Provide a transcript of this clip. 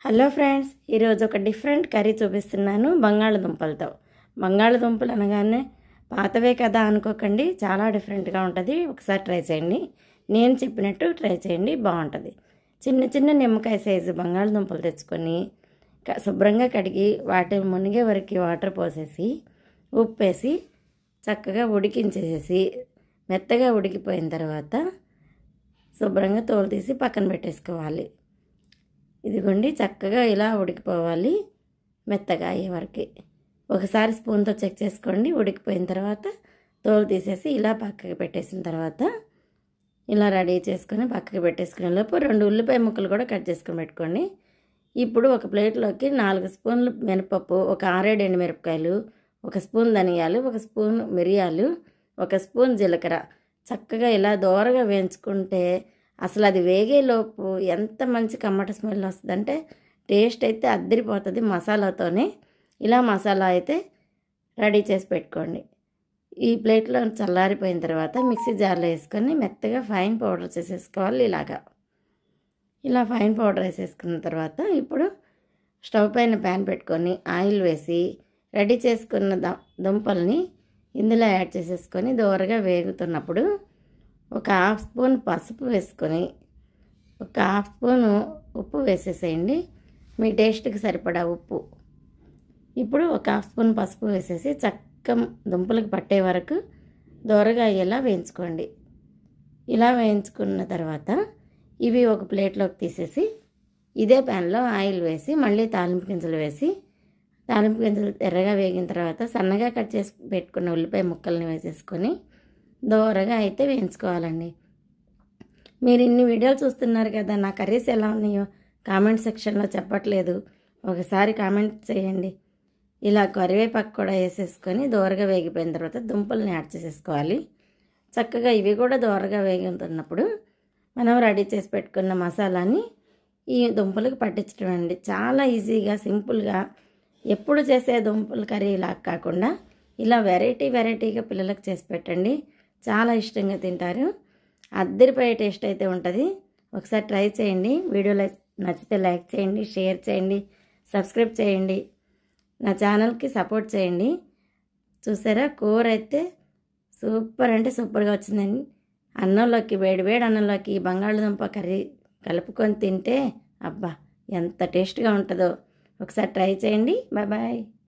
Hello friends, ఈరోజు ఒక different curry చూపిస్తున్నాను బంగాళదుంపలతో. బంగాళదుంపలు అనగానే పాతవే కదా అనుకోకండి, చాలా డిఫరెంట్గా ఉంటుంది. ఒకసారి ట్రై చేయండి, నేను చెప్పినట్టు ట్రై చేయండి, బాగుంటుంది. చిన్న చిన్న నిమ్మకాయ సైజు బంగాళదుంపలు తెచ్చుకొని శుభ్రంగా కడిగి వాటి మునిగే వరకు వాటర్ పోసేసి ఉప్పు వేసి చక్కగా ఉడికించేసి మెత్తగా ఉడికిపోయిన తర్వాత శుభ్రంగా తోలు తీసి పక్కన పెట్టేసుకోవాలి. ఇదిగోండి, చక్కగా ఇలా ఉడికిపోవాలి మెత్తగా అయ్యే వరకు. ఒకసారి స్పూన్తో చెక్ చేసుకోండి. ఉడికిపోయిన తర్వాత తోలు తీసేసి ఇలా పక్కకి పెట్టేసిన తర్వాత ఇలా రెడీ చేసుకొని పక్కకి పెట్టేసుకునే లోపు 2 ఉల్లిపాయ ముక్కలు కూడా కట్ చేసుకొని పెట్టుకోండి. ఇప్పుడు ఒక ప్లేట్లోకి 4 స్పూన్లు మినపప్పు, ఒక 6-7 ఎండుమిరపకాయలు, 1 స్పూన్ ధనియాలు, 1 స్పూన్ మిరియాలు, 1 స్పూన్ జీలకర్ర చక్కగా ఇలా దోరగా వేయించుకుంటే అసలు అది వేగేలోపు ఎంత మంచి కమ్మట స్మెల్ వస్తుందంటే టేస్ట్ అయితే అద్దరిపోతుంది మసాలాతోనే. ఇలా మసాలా అయితే రెడీ చేసి పెట్టుకోండి. ఈ ప్లేట్లో చల్లారిపోయిన తర్వాత మిక్సీ జార్లో వేసుకొని మెత్తగా ఫైన్ పౌడర్ చేసేసుకోవాలి. ఇలా ఫైన్ పౌడర్ వేసేసుకున్న తర్వాత ఇప్పుడు స్టవ్ పైన ప్యాన్ పెట్టుకొని ఆయిల్ వేసి రెడీ చేసుకున్న దుంపల్ని ఇందులో యాడ్ చేసేసుకొని దోరగా వేగుతున్నప్పుడు ఒక 1/2 స్పూన్ పసుపు వేసుకొని 1/2 స్పూను ఉప్పు వేసేసేయండి, మీ టేస్ట్కి సరిపడా ఉప్పు. ఇప్పుడు 1/2 స్పూన్ పసుపు వేసేసి చక్కగా దుంపలకు పట్టే వరకు దోరగా అయ్యేలా వేయించుకోండి. ఇలా వేయించుకున్న తర్వాత ఇవి ఒక ప్లేట్లోకి తీసేసి ఇదే ప్యాన్లో ఆయిల్ వేసి మళ్ళీ తాలింపు గింజలు వేసి తాలింపు గింజలు ఎర్రగా వేగిన తర్వాత సన్నగా కట్ చేసి పెట్టుకున్న ఉల్లిపాయ ముక్కల్ని వేసేసుకొని దోరగా అయితే వేయించుకోవాలండి. మీరు ఇన్ని వీడియోలు చూస్తున్నారు కదా, నా కర్రీస్ ఎలా ఉన్నాయో కామెంట్ సెక్షన్లో చెప్పట్లేదు, ఒకసారి కామెంట్ చేయండి. ఇలా కరివేపాకు కూడా వేసేసుకొని దోరగా వేగిపోయిన తర్వాత దుంపల్ని యాడ్ చేసేసుకోవాలి. చక్కగా ఇవి కూడా దోరగా వేగుతున్నప్పుడు మనం రెడీ చేసి పెట్టుకున్న మసాలాని ఈ దుంపలకు పట్టించడం అండి. చాలా ఈజీగా సింపుల్గా ఎప్పుడు చేసే దుంపల కర్రీ ఇలా కాకుండా ఇలా వెరైటీగా పిల్లలకు చేసి పెట్టండి, చాలా ఇష్టంగా తింటారు. అద్దరిపోయే టేస్ట్ అయితే ఉంటుంది. ఒకసారి ట్రై చేయండి. వీడియోలో నచ్చితే లైక్ చేయండి, షేర్ చేయండి, సబ్స్క్రైబ్ చేయండి, నా ఛానల్కి సపోర్ట్ చేయండి. చూసారా, కూర అయితే సూపర్ అంటే సూపర్గా వచ్చిందండి. అన్నంలోకి వేడి అన్నంలోకి బంగాళదుంప కర్రీ కలుపుకొని తింటే అబ్బా ఎంత టేస్ట్గా ఉంటుందో. ఒకసారి ట్రై చేయండి. బాయ్.